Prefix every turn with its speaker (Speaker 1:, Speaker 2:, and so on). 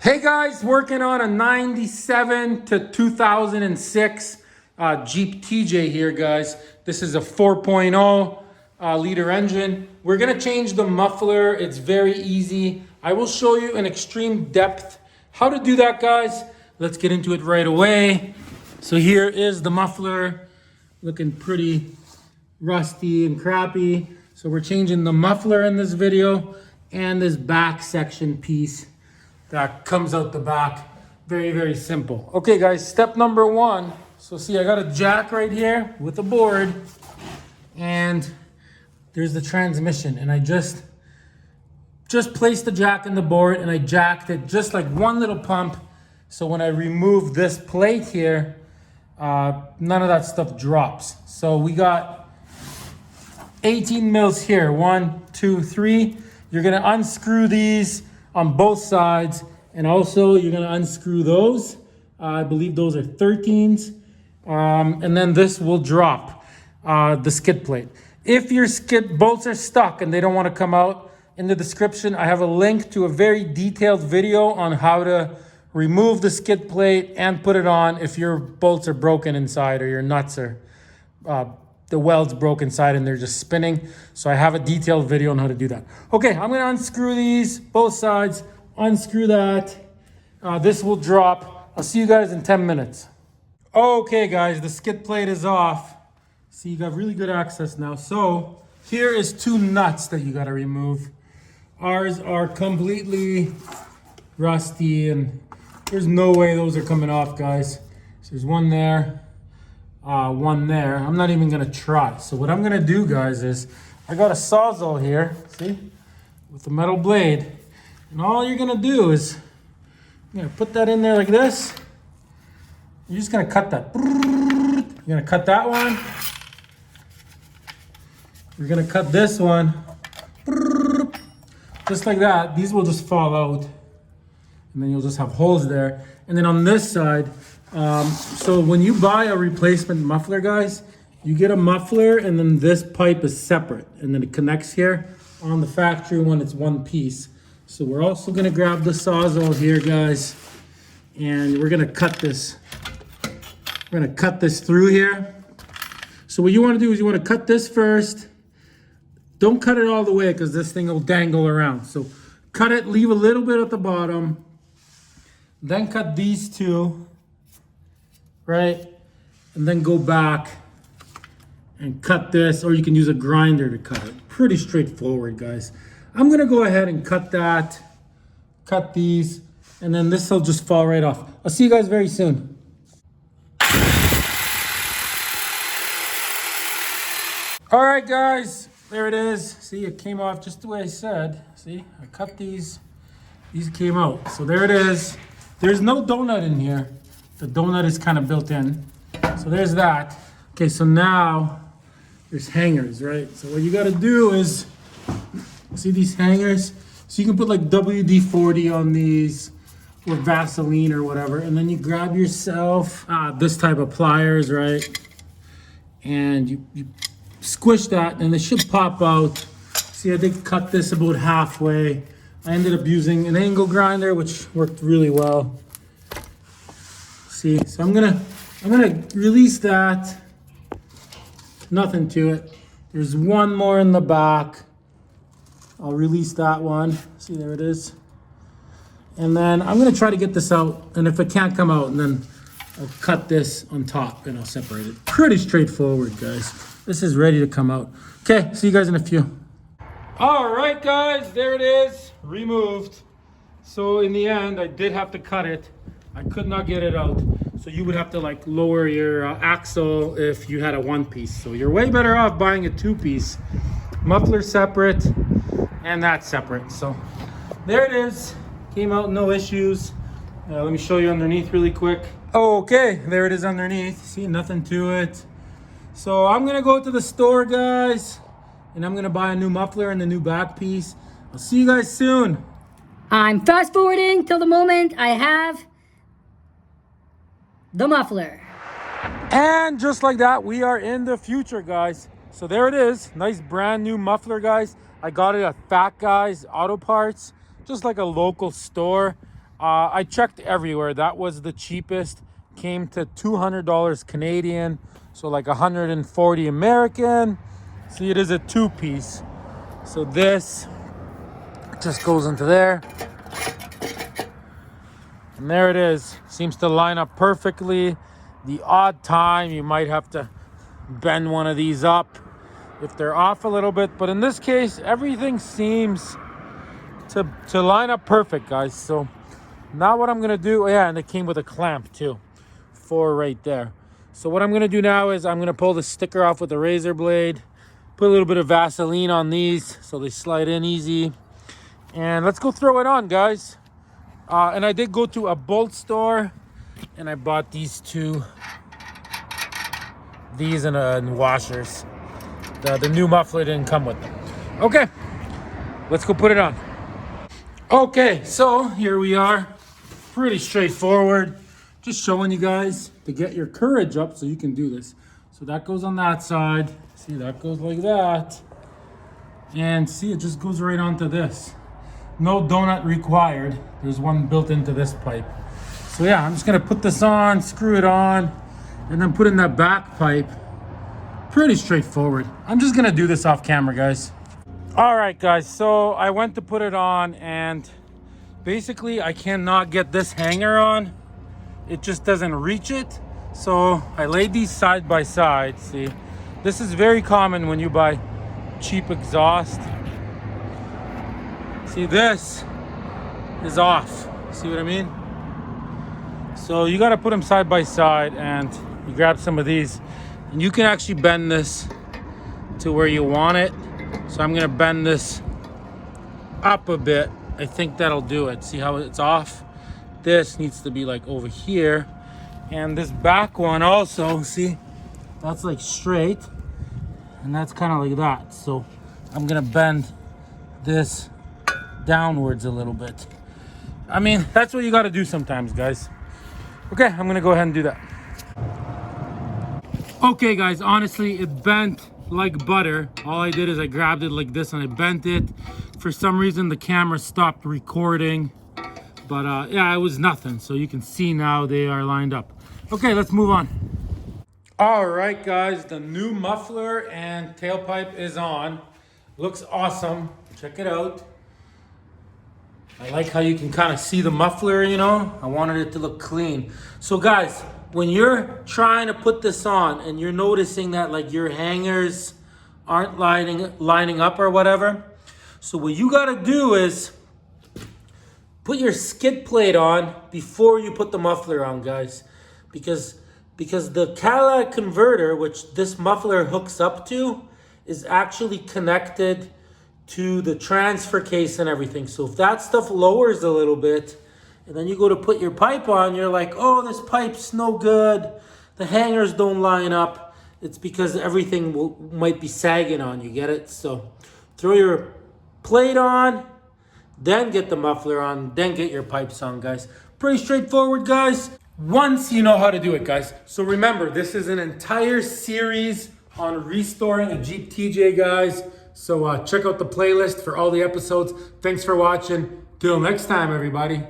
Speaker 1: Hey guys, working on a 97 to 2006 Jeep TJ here, guys. This is a 4.0 liter engine. We're gonna change the muffler. It's very easy. I will show you in extreme depth how to do that, guys. Let's get into it right away. So here is the muffler, looking pretty rusty and crappy. So we're changing the muffler in this video and this back section piece that comes out the back. Very, very simple. Okay guys, step number one. So see, I got a jack right here with a board, and there's the transmission, and I just placed the jack in the board and I jacked it just like one little pump. So when I remove this plate here, none of that stuff drops. So we got 18 mils here, 1, 2, 3. You're gonna unscrew these on both sides, and also you're gonna unscrew those. I believe those are 13s. And then this will drop the skid plate. If your skid bolts are stuck and they don't wanna come out, in the description, I have a link to a very detailed video on how to remove the skid plate and put it on if your bolts are broken inside or your nuts are, the weld's broke inside and they're just spinning. So I have a detailed video on how to do that. Okay, I'm gonna unscrew these, both sides, unscrew that. This will drop. I'll see you guys in 10 minutes. Okay guys, the skid plate is off. See, you got really good access now. So here is 2 nuts that you gotta remove. Ours are completely rusty and there's no way those are coming off, guys. So there's one there. One there. I'm not even gonna try. So what I'm gonna do, guys, is I got a sawzall here, see, with the metal blade, and all you're gonna do is you're gonna put that in there like this. You're just gonna cut that. You're gonna cut that one. You're gonna cut this one, just like that. These will just fall out, and then you'll just have holes there. And then on this side, so when you buy a replacement muffler, guys, you get a muffler and then this pipe is separate and then it connects here. On the factory one, it's one piece. So we're also gonna grab the sawzall here, guys, and we're gonna cut this. We're gonna cut this through here. So what you wanna do is you wanna cut this first. Don't cut it all the way because this thing will dangle around. So cut it, leave a little bit at the bottom, then cut these 2. Right? And then go back and cut this, or you can use a grinder to cut it. Pretty straightforward, guys. I'm gonna go ahead and cut that, cut these, and then this will just fall right off. I'll see you guys very soon. All right, guys, there it is. See, it came off just the way I said. See, I cut these came out. So there it is. There's no donut in here. The donut is kind of built in. So there's that. Okay, so now there's hangers, right? So what you gotta do is, see these hangers? So you can put like WD-40 on these or Vaseline or whatever, and then you grab yourself this type of pliers, right? And you squish that and it should pop out. See, I did cut this about halfway. I ended up using an angle grinder, which worked really well. See, so I'm gonna release that. Nothing to it. There's one more in the back. I'll release that one. See, there it is. And then I'm gonna try to get this out, and if it can't come out, and then I'll cut this on top and I'll separate it. Pretty straightforward, guys. This is ready to come out. Okay, see you guys in a few. All right, guys, there it is, removed. So in the end, I did have to cut it. I could not get it out. So you would have to like lower your axle if you had a 1-piece. So you're way better off buying a 2-piece. Muffler separate and that separate. So there it is. Came out, no issues. Let me show you underneath really quick. Okay, there it is underneath. See, nothing to it. So I'm gonna go to the store, guys, and I'm gonna buy a new muffler and a new back piece. I'll see you guys soon.
Speaker 2: I'm fast forwarding till the moment I have the muffler.
Speaker 1: And just like that, we are in the future, guys. So there it is, nice brand new muffler, guys. I got it at Fat Guys Auto Parts, just like a local store. I checked everywhere. That was the cheapest. Came to $200 Canadian, so like 140 American. See, it is a two-piece. So this just goes into there. And there it is. Seems to line up perfectly. The odd time you might have to bend one of these up if they're off a little bit. But in this case, everything seems to line up perfect, guys. So now what I'm gonna do, oh yeah, and it came with a clamp too, 4 right there. So what I'm gonna do now is I'm gonna pull the sticker off with the razor blade, put a little bit of Vaseline on these so they slide in easy. And let's go throw it on, guys. And I did go to a bolt store and I bought these two, and washers. The new muffler didn't come with them. Okay, let's go put it on. Okay, so here we are. Pretty straightforward. Just showing you guys to get your courage up so you can do this. So that goes on that side. See, that goes like that. And see, it just goes right onto this. No donut required. There's one built into this pipe. So yeah, I'm just gonna put this on, screw it on, and then put in that back pipe. Pretty straightforward. I'm just gonna do this off camera, guys. All right, guys, so I went to put it on and basically I cannot get this hanger on. It just doesn't reach it. So I laid these side by side, see. This is very common when you buy cheap exhaust. See, this is off. See what I mean? So you gotta put them side by side and you grab some of these and you can actually bend this to where you want it. So I'm gonna bend this up a bit. I think that'll do it. See how it's off? This needs to be like over here. And this back one also, see, that's like straight and that's kind of like that. So I'm gonna bend this downwards a little bit. I mean, that's what you got to do sometimes, guys. Okay, I'm gonna go ahead and do that. Okay, guys, honestly, it bent like butter. All I did is I grabbed it like this and I bent it. For some reason, the camera stopped recording, but yeah, it was nothing. So you can see now they are lined up. Okay, let's move on. All right, guys, the new muffler and tailpipe is on. Looks awesome. Check it out. I like how you can kind of see the muffler, you know? I wanted it to look clean. So guys, when you're trying to put this on and you're noticing that like your hangers aren't lining up or whatever, so what you gotta do is put your skid plate on before you put the muffler on, guys. Because the catalytic converter, which this muffler hooks up to, is actually connected to the transfer case and everything. So if that stuff lowers a little bit and then you go to put your pipe on, you're like, oh, this pipe's no good, the hangers don't line up, it's because everything might be sagging on you, get it? So throw your plate on, then get the muffler on, then get your pipes on, guys. Pretty straightforward, guys, once you know how to do it, guys. So remember, this is an entire series on restoring a Jeep TJ, guys. So check out the playlist for all the episodes. Thanks for watching. Till next time, everybody.